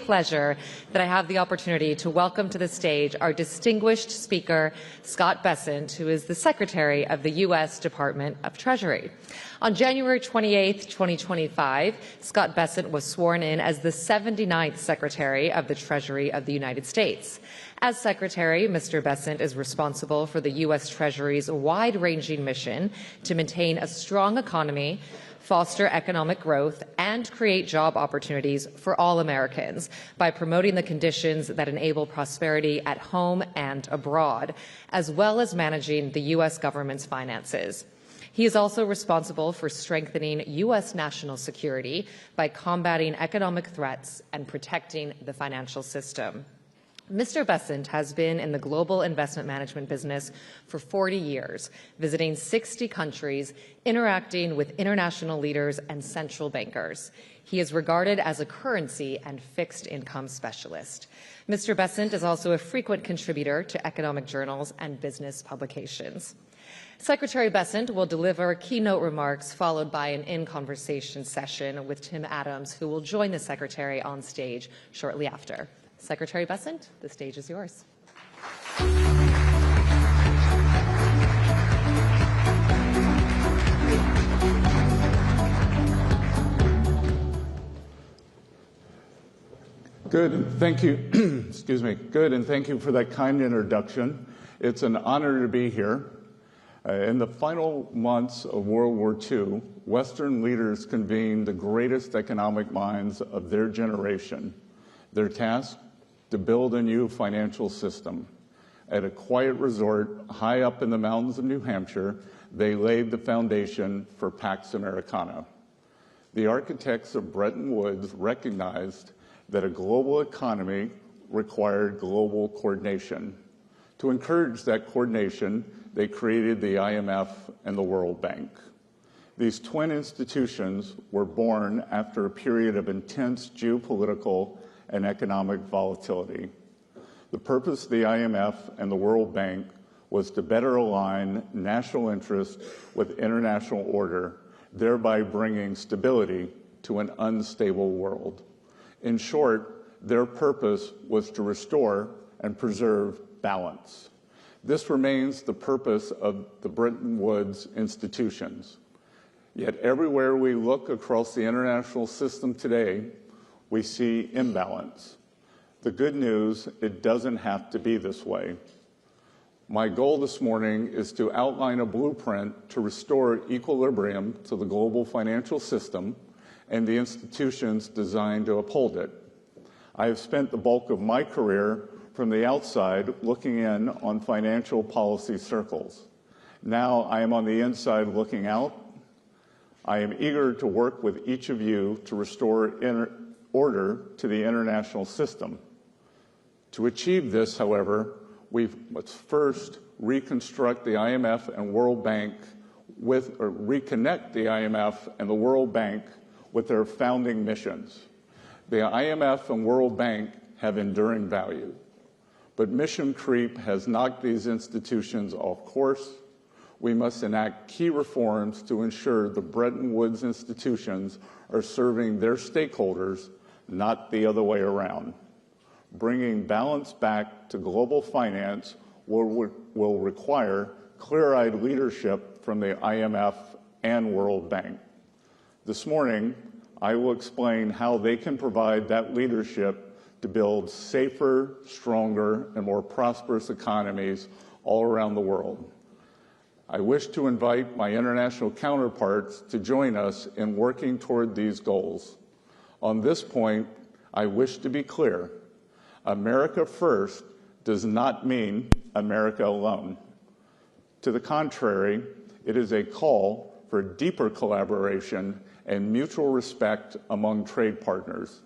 pleasure that I have the opportunity to welcome to the stage our distinguished speaker, Scott Bessent, who is the Secretary of the U.S. Department of Treasury. On January 28, 2025, Scott Bessent was sworn in as the 79th Secretary of the Treasury of the United States. As Secretary, Mr. Bessent is responsible for the U.S. Treasury's wide-ranging mission to maintain a strong economy, foster economic growth, and create job opportunities for all Americans by promoting the conditions that enable prosperity at home and abroad, as well as managing the U.S. government's finances. He is also responsible for strengthening U.S. national security by combating economic threats and protecting the financial system. Mr. Bessent has been in the global investment management business for 40 years, visiting 60 countries, interacting with international leaders and central bankers. He is regarded as a currency and fixed income specialist. Mr. Bessent is also a frequent contributor to economic journals and business publications. Secretary Bessent will deliver keynote remarks followed by an in-conversation session with Tim Adams, who will join the Secretary on stage shortly after. Secretary Bessent, the stage is yours. Good, thank you. Excuse me. Good, and thank you for that kind introduction. It's an honor to be here. In the final months of World War II, Western leaders convened the greatest economic minds of their generation. Their task? To build a new financial system. At a quiet resort high up in the mountains of New Hampshire, they laid the foundation for Pax Americana. The architects of Bretton Woods recognized that a global economy required global coordination. To encourage that coordination, they created the IMF and the World Bank. These twin institutions were born after a period of intense geopolitical and economic volatility. The purpose of the IMF and the World Bank was to better align national interests with international order, thereby bringing stability to an unstable world. In short, their purpose was to restore and preserve balance. This remains the purpose of the Bretton Woods institutions. Yet everywhere we look across the international system today, we see imbalance. The good news, it doesn't have to be this way. My goal this morning is to outline a blueprint to restore equilibrium to the global financial system and the institutions designed to uphold it. I have spent the bulk of my career from the outside looking in on financial policy circles. Now I am on the inside looking out. I am eager to work with each of you to restore order to the international system. To achieve this, however, we must first reconstruct the IMF and World Bank reconnect the IMF and the World Bank with their founding missions. The IMF and World Bank have enduring value, but mission creep has knocked these institutions off course. We must enact key reforms to ensure the Bretton Woods institutions are serving their stakeholders, not the other way around. Bringing balance back to global finance will require clear-eyed leadership from the IMF and World Bank. This morning, I will explain how they can provide that leadership to build safer, stronger, and more prosperous economies all around the world. I wish to invite my international counterparts to join us in working toward these goals. On this point, I wish to be clear. America first does not mean America alone. To the contrary, it is a call for deeper collaboration and mutual respect among trade partners.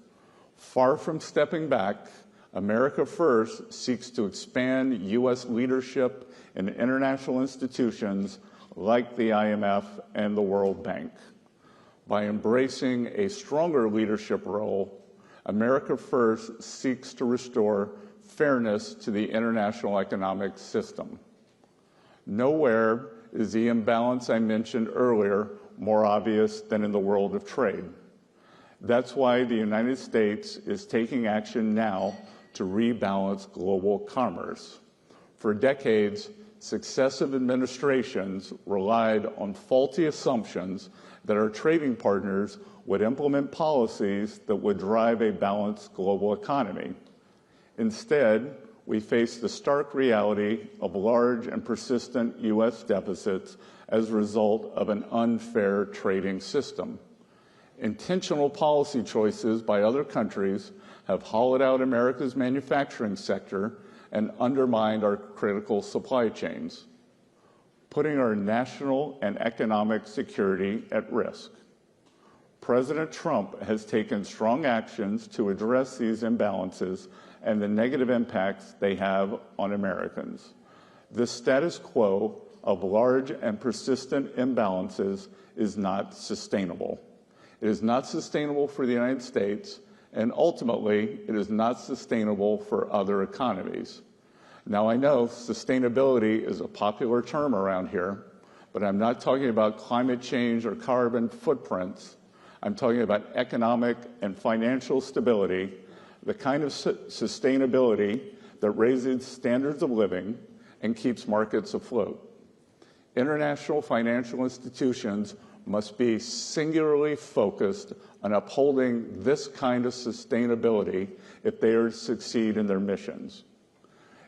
Far from stepping back, America First seeks to expand U.S. leadership in international institutions like the IMF and the World Bank. By embracing a stronger leadership role, America First seeks to restore fairness to the international economic system. Nowhere is the imbalance I mentioned earlier more obvious than in the world of trade. That's why the United States is taking action now to rebalance global commerce. For decades, successive administrations relied on faulty assumptions that our trading partners would implement policies that would drive a balanced global economy. Instead, we face the stark reality of large and persistent U.S. deficits as a result of an unfair trading system. Intentional policy choices by other countries have hollowed out America's manufacturing sector and undermined our critical supply chains, putting our national and economic security at risk. President Trump has taken strong actions to address these imbalances and the negative impacts they have on Americans. This status quo of large and persistent imbalances is not sustainable. It is not sustainable for the United States, and ultimately, it is not sustainable for other economies. Now, I know sustainability is a popular term around here, but I'm not talking about climate change or carbon footprints. I'm talking about economic and financial stability, the kind of sustainability that raises standards of living and keeps markets afloat. International financial institutions must be singularly focused on upholding this kind of sustainability if they are to succeed in their missions.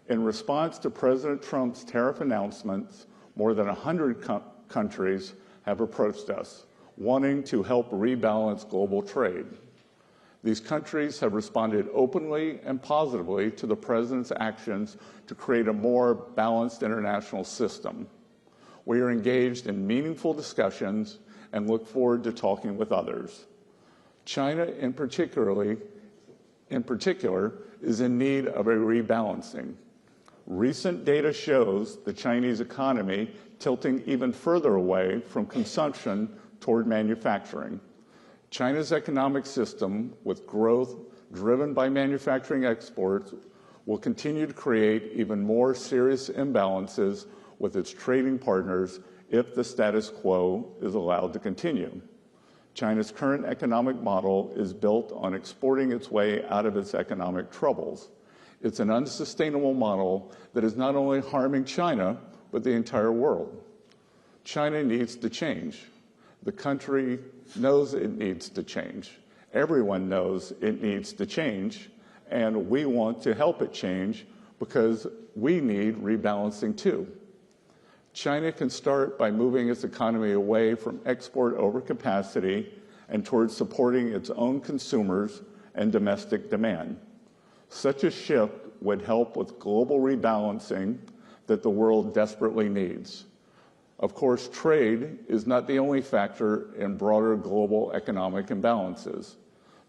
In response to President Trump's tariff announcements, more than 100 countries have approached us, wanting to help rebalance global trade. These countries have responded openly and positively to the President's actions to create a more balanced international system. We are engaged in meaningful discussions and look forward to talking with others. China, in particular, is in need of a rebalancing. Recent data shows the Chinese economy tilting even further away from consumption toward manufacturing. China's economic system, with growth driven by manufacturing exports, will continue to create even more serious imbalances with its trading partners if the status quo is allowed to continue. China's current economic model is built on exporting its way out of its economic troubles. It's an unsustainable model that is not only harming China, but the entire world. China needs to change. The country knows it needs to change. Everyone knows it needs to change, and we want to help it change because we need rebalancing too. China can start by moving its economy away from export overcapacity and towards supporting its own consumers and domestic demand. Such a shift would help with global rebalancing that the world desperately needs. Of course, trade is not the only factor in broader global economic imbalances.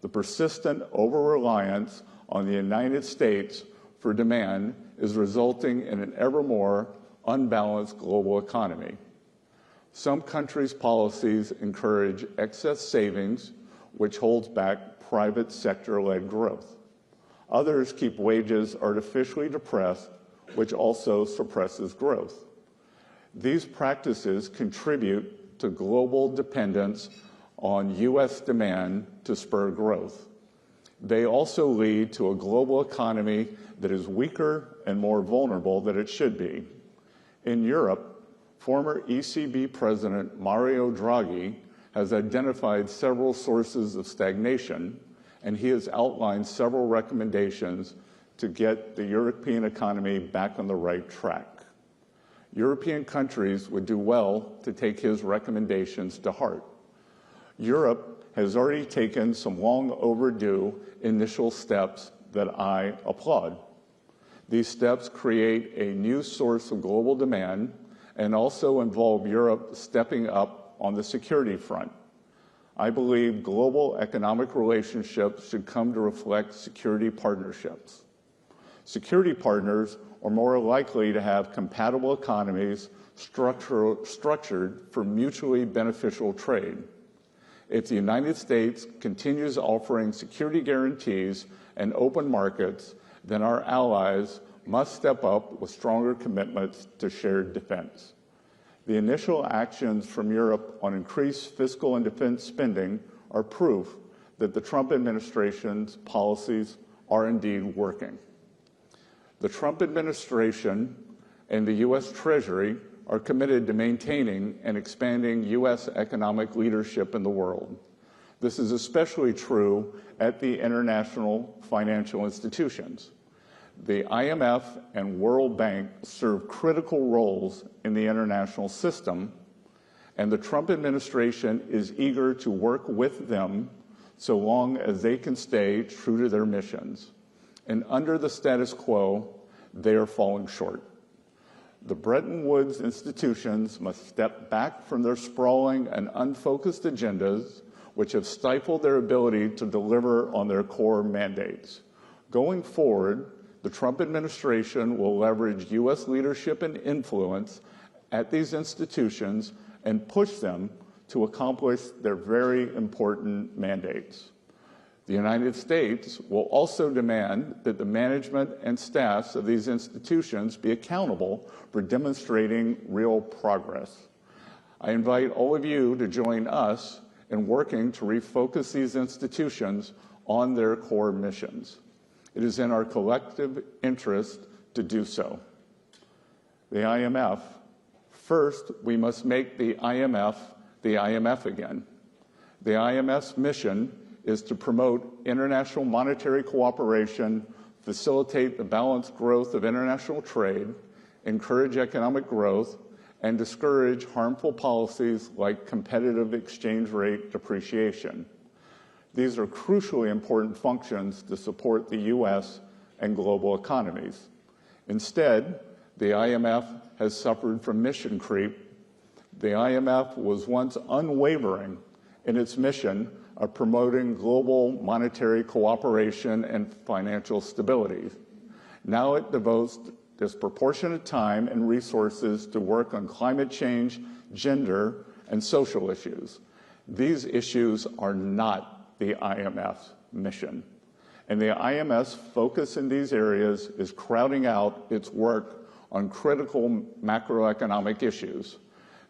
The persistent over-reliance on the United States for demand is resulting in an ever more unbalanced global economy. Some countries' policies encourage excess savings, which holds back private sector-led growth. Others keep wages artificially depressed, which also suppresses growth. These practices contribute to global dependence on U.S. demand to spur growth. They also lead to a global economy that is weaker and more vulnerable than it should be. In Europe, former ECB President Mario Draghi has identified several sources of stagnation, and he has outlined several recommendations to get the European economy back on the right track. European countries would do well to take his recommendations to heart. Europe has already taken some long overdue initial steps that I applaud. These steps create a new source of global demand and also involve Europe stepping up on the security front. I believe global economic relationships should come to reflect security partnerships. Security partners are more likely to have compatible economies structured for mutually beneficial trade. If the United States continues offering security guarantees and open markets, then our allies must step up with stronger commitments to shared defense. The initial actions from Europe on increased fiscal and defense spending are proof that the Trump administration's policies are indeed working. The Trump administration and the U.S. Treasury are committed to maintaining and expanding U.S. economic leadership in the world. This is especially true at the international financial institutions. The IMF and World Bank serve critical roles in the international system, and the Trump administration is eager to work with them so long as they can stay true to their missions. And under the status quo, they are falling short. The Bretton Woods institutions must step back from their sprawling and unfocused agendas, which have stifled their ability to deliver on their core mandates. Going forward, the Trump administration will leverage U.S. leadership and influence at these institutions and push them to accomplish their very important mandates. The United States will also demand that the management and staffs of these institutions be accountable for demonstrating real progress. I invite all of you to join us in working to refocus these institutions on their core missions. It is in our collective interest to do so. The IMF. First, we must make the IMF again. The IMF's mission is to promote international monetary cooperation, facilitate the balanced growth of international trade, encourage economic growth, and discourage harmful policies like competitive exchange rate depreciation. These are crucially important functions to support the U.S. and global economies. Instead, the IMF has suffered from mission creep. The IMF was once unwavering in its mission of promoting global monetary cooperation and financial stability. Now it devotes disproportionate time and resources to work on climate change, gender, and social issues. These issues are not the IMF's mission. And the IMF's focus in these areas is crowding out its work on critical macroeconomic issues.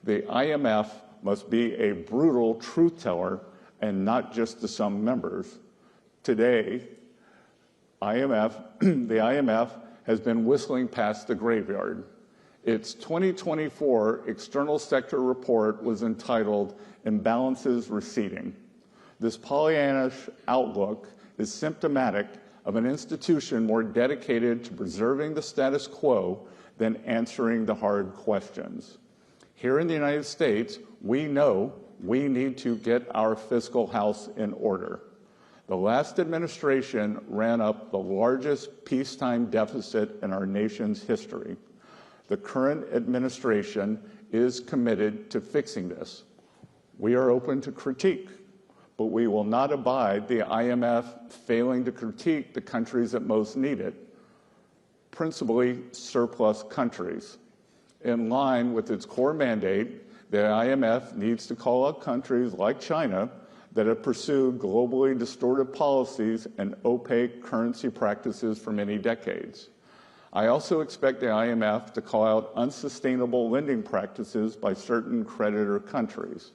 The IMF must be a brutal truth teller and not just to some members. Today, the IMF has been whistling past the graveyard. Its 2024 external sector report was entitled Imbalances Receding. This Pollyannish outlook is symptomatic of an institution more dedicated to preserving the status quo than answering the hard questions. Here in the United States, we know we need to get our fiscal house in order. The last administration ran up the largest peacetime deficit in our nation's history. The current administration is committed to fixing this. We are open to critique, but we will not abide the IMF failing to critique the countries that most need it, principally surplus countries. In line with its core mandate, the IMF needs to call out countries like China that have pursued globally distortive policies and opaque currency practices for many decades. I also expect the IMF to call out unsustainable lending practices by certain creditor countries.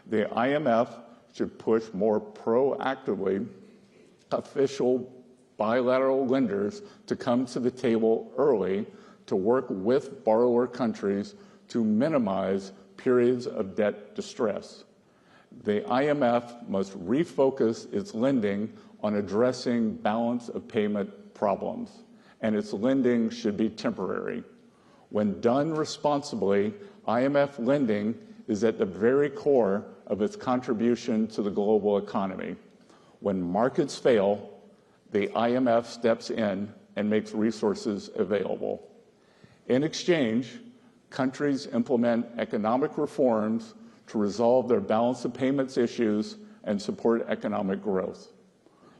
The IMF should push more proactively official bilateral lenders to come to the table early to work with borrower countries to minimize periods of debt distress. The IMF must refocus its lending on addressing balance of payment problems, and its lending should be temporary. When done responsibly, IMF lending is at the very core of its contribution to the global economy. When markets fail, the IMF steps in and makes resources available. In exchange, countries implement economic reforms to resolve their balance of payments issues and support economic growth.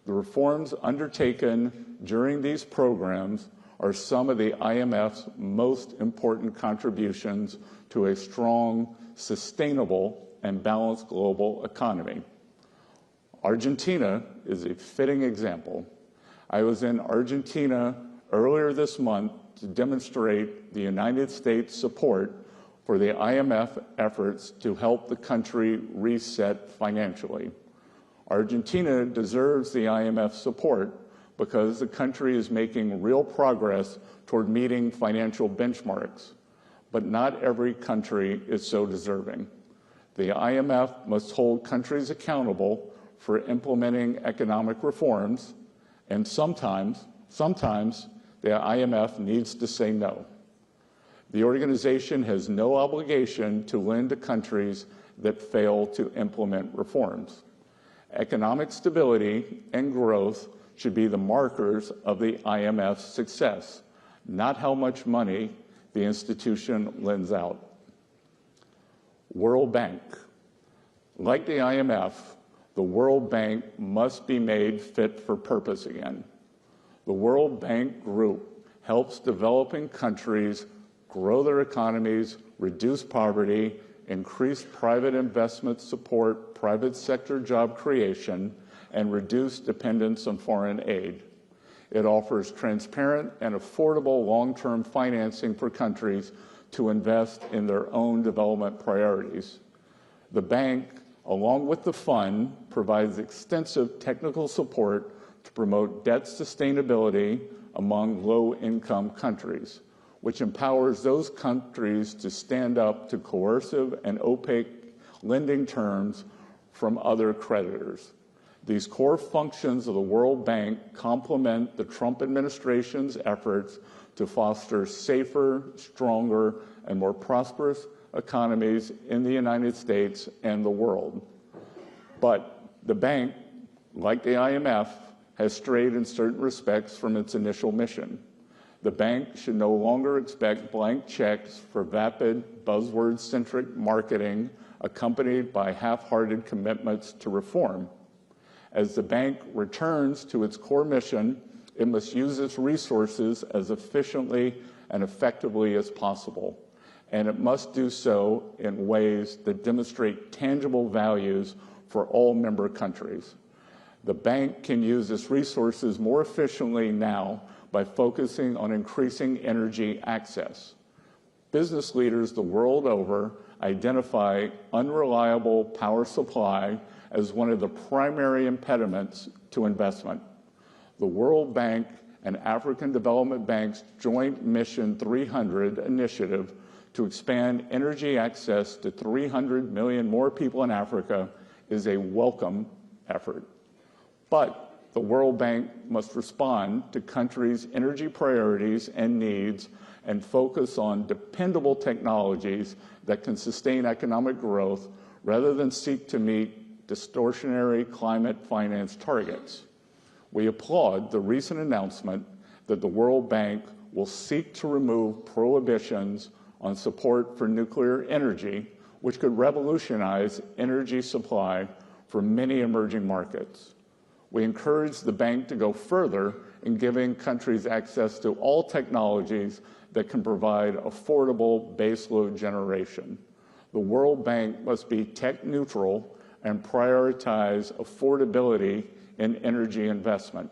The reforms undertaken during these programs are some of the IMF's most important contributions to a strong, sustainable, and balanced global economy. Argentina is a fitting example. I was in Argentina earlier this month to demonstrate the United States support for the IMF efforts to help the country reset financially. Argentina deserves the IMF support because the country is making real progress toward meeting financial benchmarks. But not every country is so deserving. The IMF must hold countries accountable for implementing economic reforms, and sometimes the IMF needs to say no. The organization has no obligation to lend to countries that fail to implement reforms. Economic stability and growth should be the markers of the IMF's success, not how much money the institution lends out. World Bank. Like the IMF, the World Bank must be made fit for purpose again. The World Bank Group helps developing countries grow their economies, reduce poverty, increase private investment support, private sector job creation, and reduce dependence on foreign aid. It offers transparent and affordable long-term financing for countries to invest in their own development priorities. The bank, along with the fund, provides extensive technical support to promote debt sustainability among low-income countries, which empowers those countries to stand up to coercive and opaque lending terms from other creditors. These core functions of the World Bank complement the Trump administration's efforts to foster safer, stronger, and more prosperous economies in the United States and the world. But the bank, like the IMF, has strayed in certain respects from its initial mission. The bank should no longer expect blank checks for vapid, buzzword-centric marketing accompanied by half-hearted commitments to reform. As the bank returns to its core mission, it must use its resources as efficiently and effectively as possible, and it must do so in ways that demonstrate tangible values for all member countries. The bank can use its resources more efficiently now by focusing on increasing energy access. Business leaders the world over identify unreliable power supply as one of the primary impediments to investment. The World Bank and African Development Bank's joint Mission 300 initiative to expand energy access to 300 million more people in Africa is a welcome effort. But the World Bank must respond to countries' energy priorities and needs and focus on dependable technologies that can sustain economic growth rather than seek to meet distortionary climate finance targets. We applaud the recent announcement that the World Bank will seek to remove prohibitions on support for nuclear energy, which could revolutionize energy supply for many emerging markets. We encourage the bank to go further in giving countries access to all technologies that can provide affordable baseload generation. The World Bank must be tech neutral and prioritize affordability in energy investment.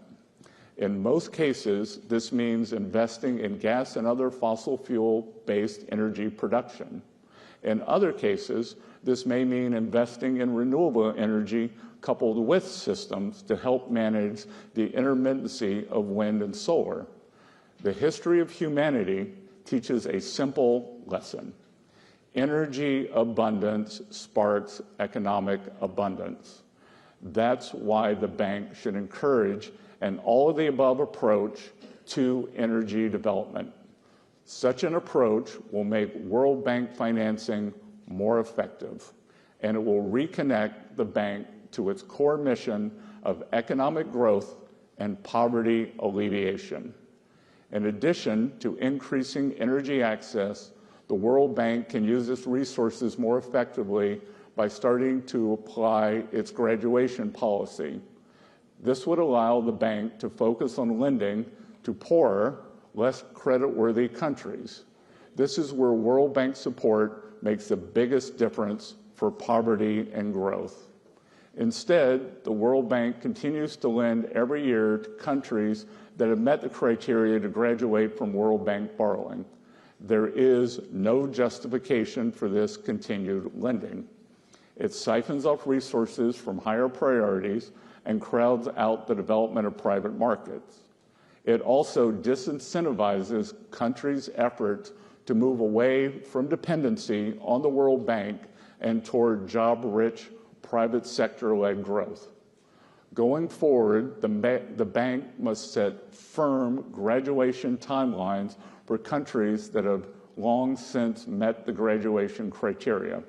In most cases, this means investing in gas and other fossil fuel-based energy production. In other cases, this may mean investing in renewable energy coupled with systems to help manage the intermittency of wind and solar. The history of humanity teaches a simple lesson. Energy abundance sparks economic abundance. That's why the bank should encourage an all-of-the-above approach to energy development. Such an approach will make World Bank financing more effective, and it will reconnect the bank to its core mission of economic growth and poverty alleviation. In addition to increasing energy access, the World Bank can use its resources more effectively by starting to apply its graduation policy. This would allow the bank to focus on lending to poorer, less creditworthy countries. This is where World Bank support makes the biggest difference for poverty and growth. Instead, the World Bank continues to lend every year to countries that have met the criteria to graduate from World Bank borrowing. There is no justification for this continued lending. It siphons off resources from higher priorities and crowds out the development of private markets. It also disincentivizes countries' efforts to move away from dependency on the World Bank and toward job-rich, private sector-led growth. Going forward, the bank must set firm graduation timelines for countries that have long since met the graduation criteria.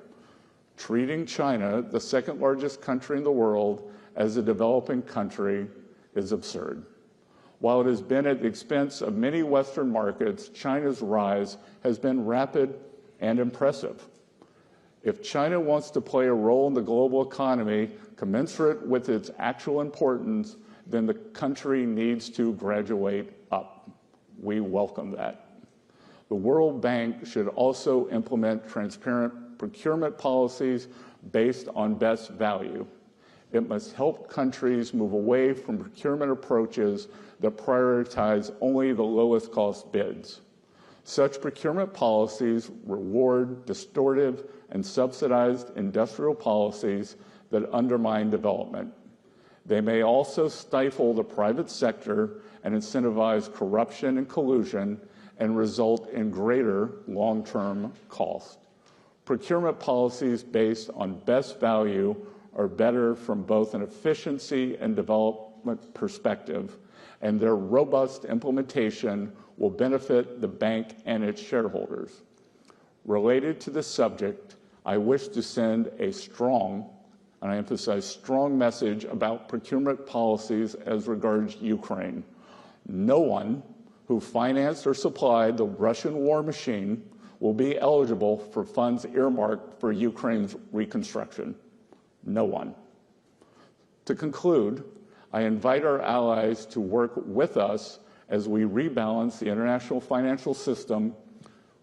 Treating China, the second largest country in the world, as a developing country is absurd. While it has been at the expense of many Western markets, China's rise has been rapid and impressive. If China wants to play a role in the global economy commensurate with its actual importance, then the country needs to graduate up. We welcome that. The World Bank should also implement transparent procurement policies based on best value. It must help countries move away from procurement approaches that prioritize only the lowest cost bids. Such procurement policies reward distortive and subsidized industrial policies that undermine development. They may also stifle the private sector and incentivize corruption and collusion and result in greater long-term cost. Procurement policies based on best value are better from both an efficiency and development perspective, and their robust implementation will benefit the bank and its shareholders. Related to this subject, I wish to send a strong, and I emphasize strong, message about procurement policies as regards Ukraine. No one who financed or supplied the Russian war machine will be eligible for funds earmarked for Ukraine's reconstruction. No one. To conclude, I invite our allies to work with us as we rebalance the international financial system,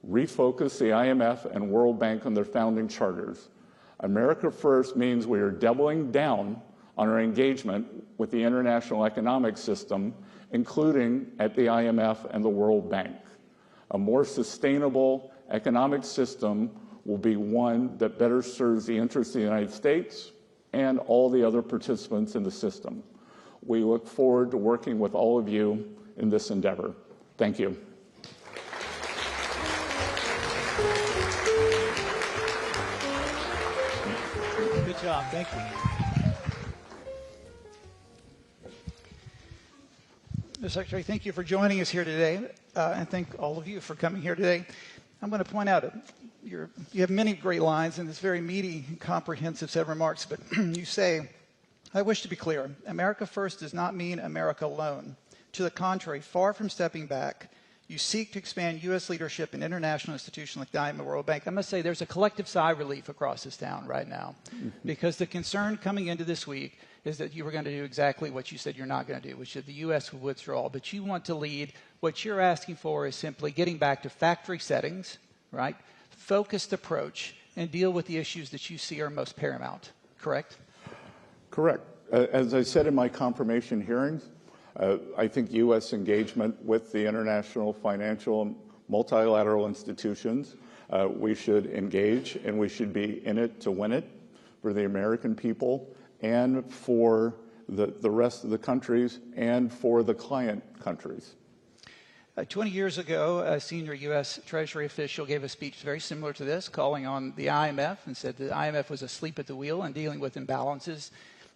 refocus the IMF and World Bank on their founding charters. America First means we are doubling down on our engagement with the international economic system, including at the IMF and the World Bank. A more sustainable economic system will be one that better serves the interests of the United States and all the other participants in the system. We look forward to working with all of you in this endeavor. Thank you. Good job. Thank you. Mr. Secretary, thank you for joining us here today, and thank all of you for coming here today. I'm going to point out you have many great lines in this very meaty and comprehensive set of remarks, but you say, I wish to be clear, America First does not mean America alone. To the contrary, far from stepping back, you seek to expand U.S. leadership in international institutions like the IMF and World Bank. I must say there's a collective sigh of relief across this town right now, because the concern coming into this week is that you were going to do exactly what you said you're not going to do, which is the U.S. would withdraw. But you want to lead. What you're asking for is simply getting back to factory settings, right? Focused approach, and deal with the issues that you see are most paramount. Correct? Correct. As I said in my confirmation hearings, I think U.S. engagement with the international financial and multilateral institutions, we should engage, and we should be in it to win it for the American people and for the rest of the countries and for the client countries. 20 years ago, a senior U.S. Treasury official gave a speech very similar to this, calling on the IMF and said the IMF was asleep at the wheel and dealing with imbalances.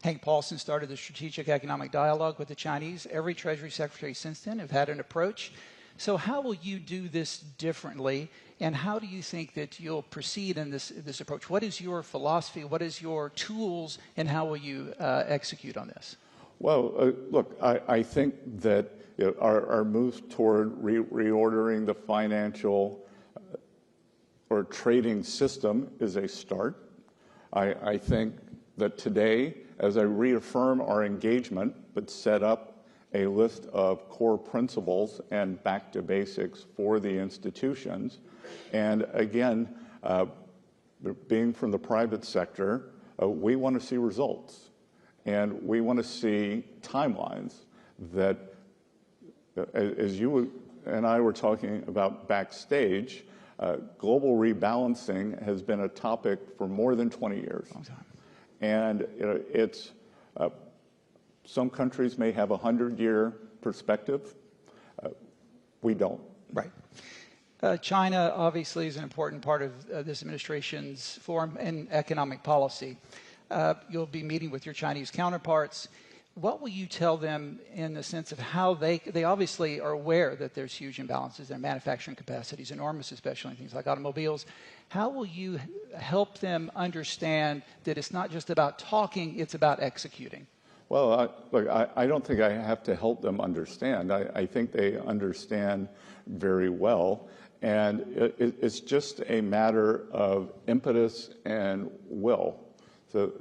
Hank Paulson started the Strategic Economic Dialogue with the Chinese. Every Treasury Secretary since then have had an approach. So how will you do this differently, and how do you think that you'll proceed in this approach? What is your philosophy? What is your tools, and how will you execute on this? Well, look, I think that our moves toward reordering the financial or trading system is a start. I think that today, as I reaffirm our engagement, but set up a list of core principles and back to basics for the institutions, and again, being from the private sector, we want to see results, and we want to see timelines that, as you and I were talking about backstage, global rebalancing has been a topic for more than 20 years. Long time. And it's, some countries may have a 100-year perspective. We don't. Right. China obviously is an important part of this administration's forum and economic policy. You'll be meeting with your Chinese counterparts. What will you tell them in the sense of how they obviously are aware that there's huge imbalances, their manufacturing capacity is enormous, especially in things like automobiles. How will you help them understand that it's not just about talking, it's about executing? Well, look, I don't think I have to help them understand. I think they understand very well. And it's just a matter of impetus and will. So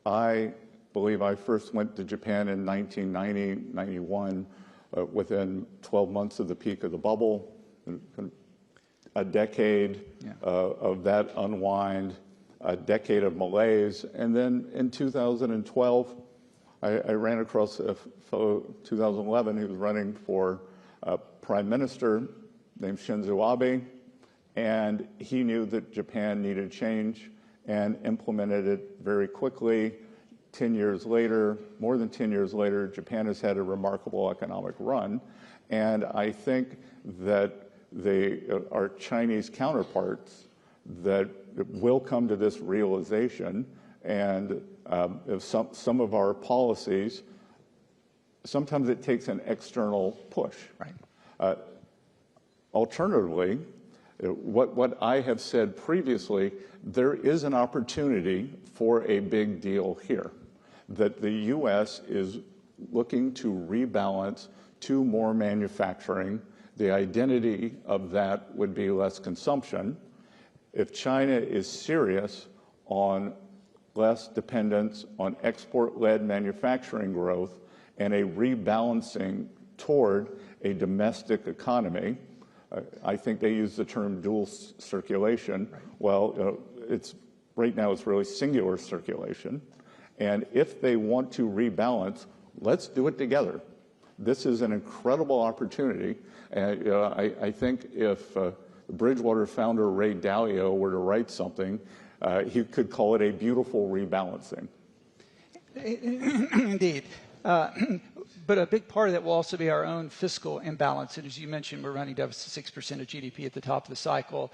I believe I first went to Japan in 1990, 91, within 12 months of the peak of the bubble, a decade of that unwind, a decade of malaise. And then in 2012, I ran across a fellow, 2011, who was running for prime minister named Shinzo Abe, and he knew that Japan needed change and implemented it very quickly. 10 years later, more than 10 years later, Japan has had a remarkable economic run. And I think that our Chinese counterparts that will come to this realization, and if some of our policies, sometimes it takes an external push. Right. Alternatively, what I have said previously, there is an opportunity for a big deal here, that the U.S. is looking to rebalance to more manufacturing. The identity of that would be less consumption. If China is serious on less dependence on export-led manufacturing growth and a rebalancing toward a domestic economy, I think they use the term dual circulation. Right. Well, right now it's really singular circulation. And if they want to rebalance, let's do it together. This is an incredible opportunity. And I think if Bridgewater founder Ray Dalio were to write something, he could call it a beautiful rebalancing. Indeed. But a big part of that will also be our own fiscal imbalance. And as you mentioned, we're running deficit 6% of GDP at the top of the cycle.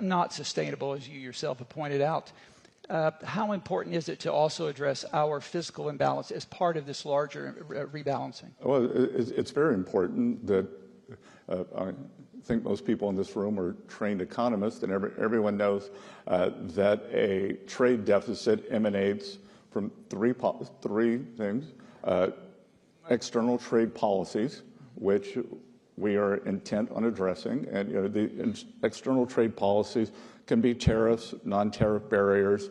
Not sustainable, as you yourself have pointed out. How important is it to also address our fiscal imbalance as part of this larger rebalancing? Well, it's very important that I think most people in this room are trained economists, and everyone knows that a trade deficit emanates from three things. External trade policies, which we are intent on addressing, and the external trade policies can be tariffs, non-tariff barriers,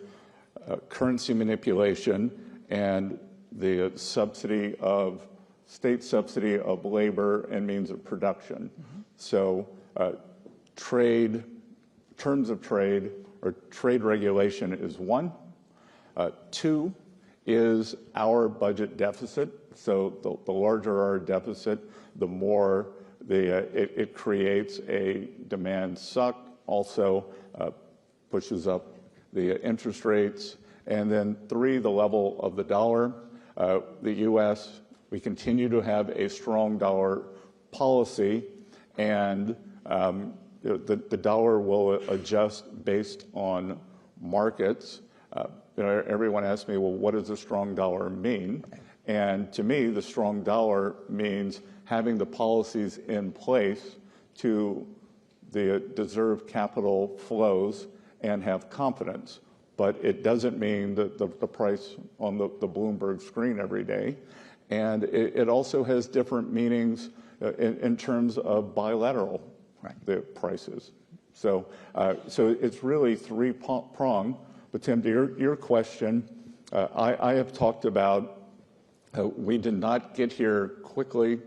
currency manipulation, and the state subsidy of labor and means of production. Mm-hmm. So terms of trade or trade regulation is one. Two is our budget deficit. So the larger our deficit, the more it creates a demand suck, also pushes up the interest rates. And then three, the level of the dollar. The U.S., we continue to have a strong dollar policy, and the dollar will adjust based on markets. Everyone asks me, well, what does a strong dollar mean? And to me, the strong dollar means having the policies in place to deserve capital flows and have confidence. But it doesn't mean that the price on the Bloomberg screen every day. And it also has different meanings in terms of bilateral the prices. So it's really three-pronged. But Tim, to your question, I have talked about we did not get here quickly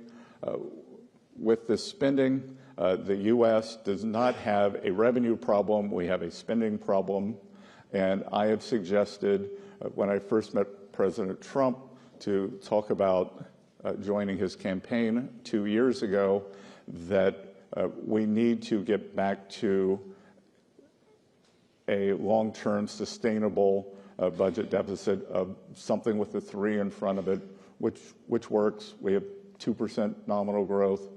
with this spending. The U.S. does not have a revenue problem. We have a spending problem. And I have suggested, when I first met President Trump, to talk about joining his campaign 2 years ago, that we need to get back to a long-term sustainable budget deficit of something with a 3 in front of it, which works. We have 2% nominal growth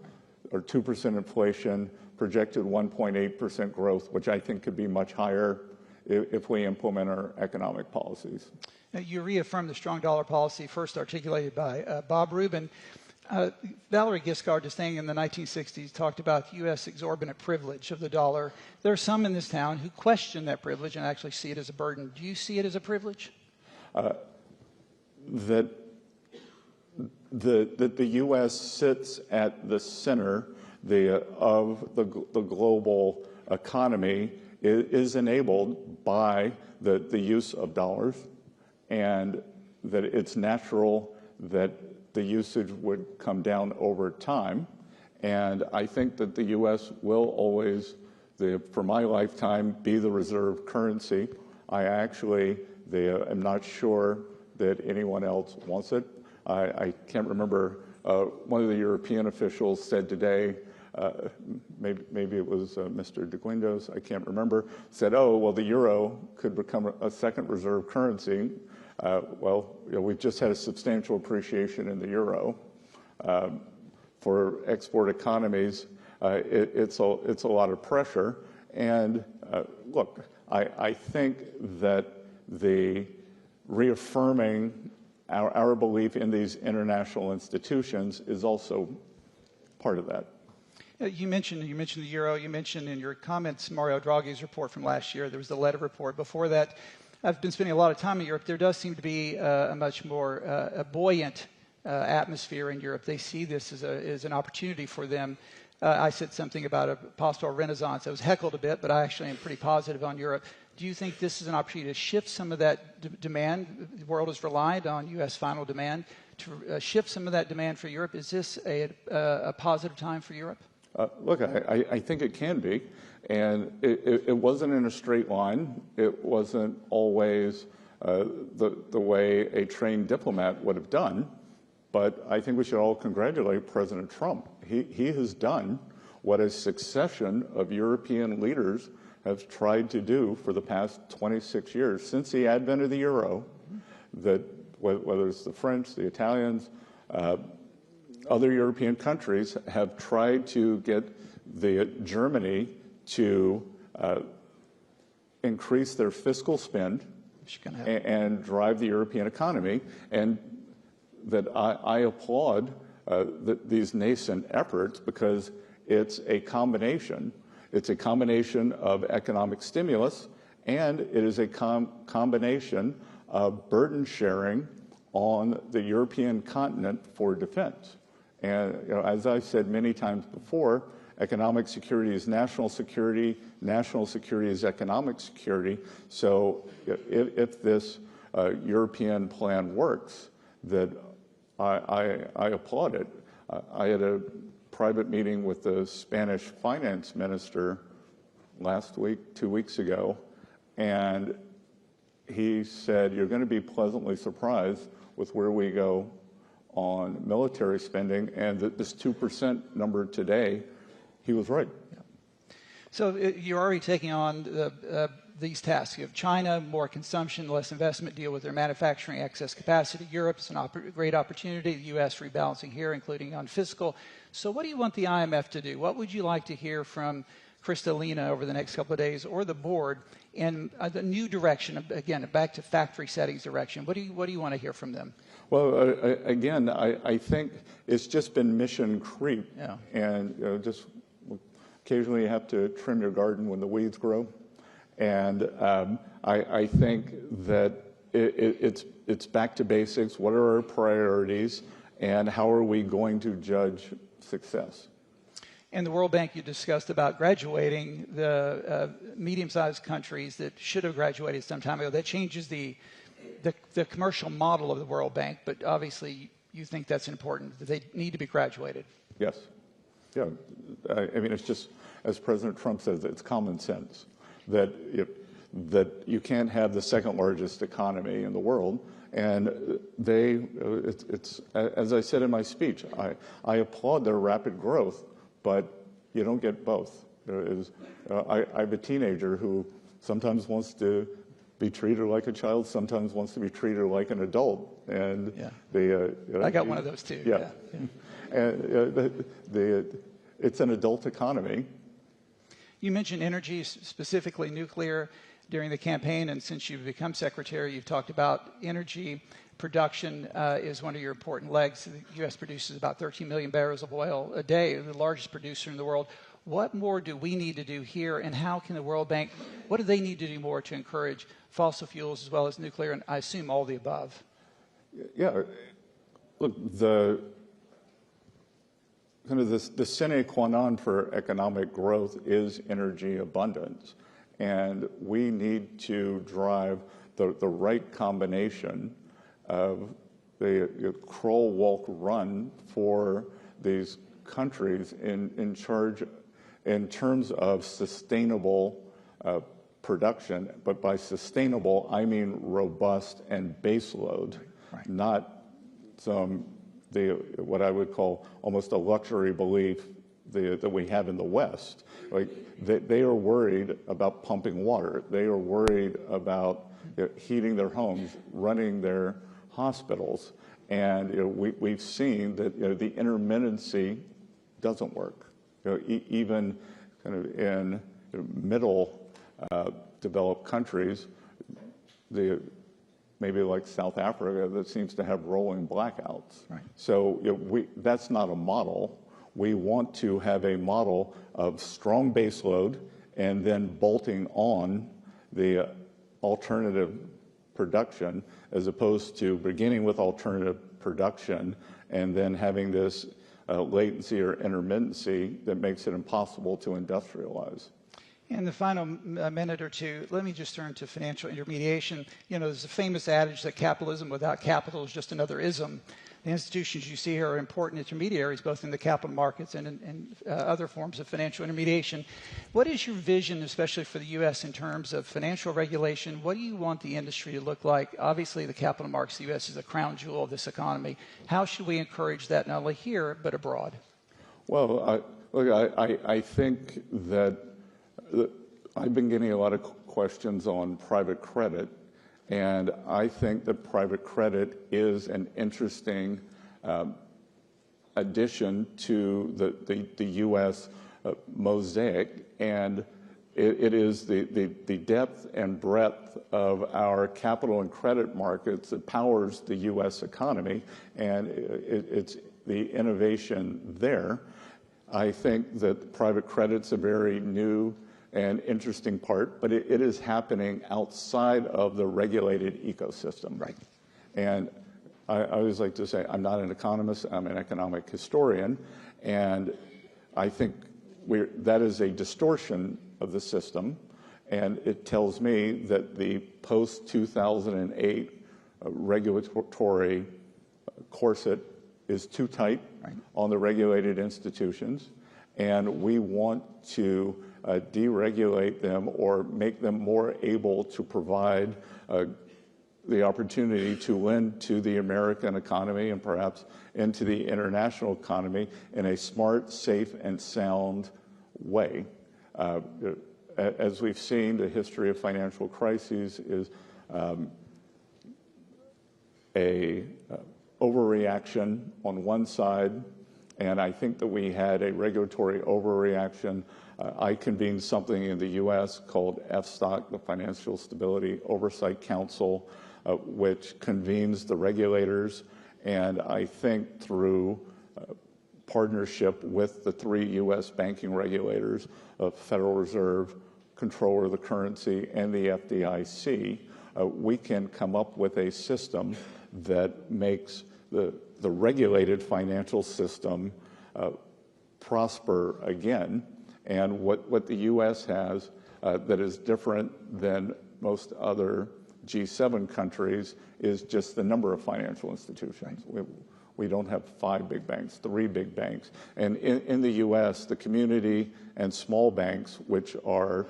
or 2% inflation, projected 1.8% growth, which I think could be much higher if we implement our economic policies. Now, you reaffirmed the strong dollar policy first articulated by Bob Rubin. Valerie Giscard d'Estaing in the 1960s talked about the U.S. exorbitant privilege of the dollar. There are some in this town who question that privilege and actually see it as a burden. Do you see it as a privilege? That the U.S. sits at the center of the global economy is enabled by the use of dollars, and that it's natural that the usage would come down over time. And I think that the U.S. will always, for my lifetime, be the reserve currency. I actually am not sure that anyone else wants it. I can't remember, one of the European officials said today, maybe it was Mr. de Guindos, I can't remember, said, oh, well, the euro could become a second reserve currency. Well, we've just had a substantial appreciation in the euro. For export economies, it's a lot of pressure. And look, I think that the reaffirming our belief in these international institutions is also part of that. You mentioned the euro. You mentioned in your comments Mario Draghi's report from last year. There was the letter report. Before that, I've been spending a lot of time in Europe. There does seem to be a much more a buoyant atmosphere in Europe. They see this as an opportunity for them. I said something about a possible renaissance. I was heckled a bit, but I actually am pretty positive on Europe. Do you think this is an opportunity to shift some of that demand? The world is reliant on U.S. final demand. To shift some of that demand for Europe, is this a positive time for Europe? Look, I think it can be. And it wasn't in a straight line. It wasn't always the way a trained diplomat would have done. But I think we should all congratulate President Trump. He has done what a succession of European leaders have tried to do for the past 26 years, since the advent of the euro, that whether it's the French, the Italians, other European countries have tried to get Germany to increase their fiscal spend and drive the European economy, and that I applaud these nascent efforts because it's a combination. It's a combination of economic stimulus, and it is a combination of burden sharing on the European continent for defense. And as I've said many times before, economic security is national security is economic security. So if this European plan works, that I applaud it. I had a private meeting with the Spanish finance minister last week, 2 weeks ago, and he said, you're going to be pleasantly surprised with where we go on military spending, and that this 2% number today, he was right. Yeah. So you're already taking on these tasks. You have China, more consumption, less investment, deal with their manufacturing excess capacity. Europe is a great opportunity. The U.S. rebalancing here, including on fiscal. So what do you want the IMF to do? What would you like to hear from Kristalina over the next couple of days, or the board, in the new direction, again, back to factory settings direction? What do you want to hear from them? Well, again, I think it's just been mission creep. Yeah. And just occasionally you have to trim your garden when the weeds grow. And I think that it's back to basics. What are our priorities, and how are we going to judge success? And the World Bank, you discussed about graduating the medium-sized countries that should have graduated some time ago. That changes the commercial model of the World Bank, but obviously you think that's important, that they need to be graduated. Yes. Yeah. I mean, it's just, as President Trump says, it's common sense that you can't have the second largest economy in the world. And it's as I said in my speech, I applaud their rapid growth, but You don't get both. I have a teenager who sometimes wants to be treated like a child, sometimes wants to be treated like an adult, and I got one of those too. Yeah, and it's an adult economy. You mentioned energy, specifically nuclear, during the campaign, and since you've become secretary, you've talked about energy production is one of your important legs. The U.S. produces about 13 million barrels of oil a day, the largest producer in the world. What more do we need to do here, and how can the World Bank, what do they need to do more to encourage fossil fuels as well as nuclear, and I assume all the above? Yeah, look, the sine qua non for economic growth is energy abundance, and we need to drive the right combination of the crawl, walk, run for these countries in terms of sustainable production. But by sustainable, I mean robust and baseload, not some what I would call almost a luxury belief that we have in the West. Like they are worried about pumping water. They are worried about heating their homes, running their hospitals, and we've seen that the intermittency doesn't work. Even kind of in middle developed countries, maybe like South Africa, that seems to have rolling blackouts. Right. So that's not a model. We want to have a model of strong baseload and then bolting on the alternative production, as opposed to beginning with alternative production and then having this latency or intermittency that makes it impossible to industrialize. In the final minute or two, let me just turn to financial intermediation. You know, there's a famous adage that capitalism without capital is just another ism. The institutions you see here are important intermediaries, both in the capital markets and in other forms of financial intermediation. What is your vision, especially for the U.S., in terms of financial regulation? What do you want the industry to look like? Obviously, the capital markets, the U.S. is a crown jewel of this economy. How should we encourage that not only here, but abroad? Well, I think that I've been getting a lot of questions on private credit, and I think that private credit is an interesting addition to the U.S. Mosaic, and it is the depth and breadth of our capital and credit markets that powers the U.S. economy, and it's the innovation there. I think that private credit's a very new and interesting part, but it is happening outside of the regulated ecosystem. Right. And I always like to say, I'm not an economist, I'm an economic historian, and I think that is a distortion of the system, and it tells me that the post-2008 regulatory corset is too tight on the regulated institutions, and we want to deregulate them or make them more able to provide the opportunity to lend to the American economy and perhaps into the international economy in a smart, safe, and sound way. As we've seen, the history of financial crises is a overreaction on one side, and I think that we had a regulatory overreaction. I convened something in the U.S. called FSTOC, the Financial Stability Oversight Council, which convenes the regulators, and I think through partnership with the 3 U.S. banking regulators, Federal Reserve, Controller of the Currency, and the FDIC, we can come up with a system that makes the regulated financial system prosper again. And what the U.S. has that is different than most other G7 countries is just the number of financial institutions. We don't have 5 big banks, 3 big banks. And in the U.S., the community and small banks, which are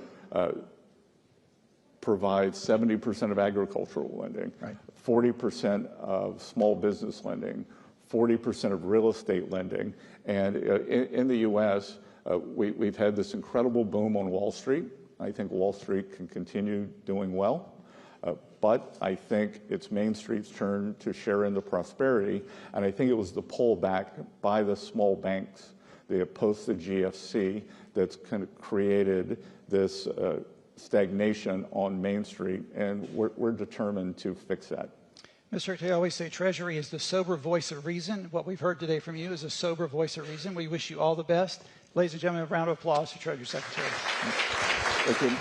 provide 70% of agricultural lending, 40% of small business lending, 40% of real estate lending. And in the U.S., We've had this incredible boom on Wall Street. I think Wall Street can continue doing well, but I think it's Main Street's turn to share in the prosperity, and I think it was the pullback by the small banks, the post the GFC, that's kind of created this stagnation on Main Street, and we're determined to fix that. Mr. Secretary, I always say Treasury is the sober voice of reason. What we've heard today from you is a sober voice of reason. We wish you all the best. Ladies and gentlemen, a round of applause for Treasury Secretary. Thank you.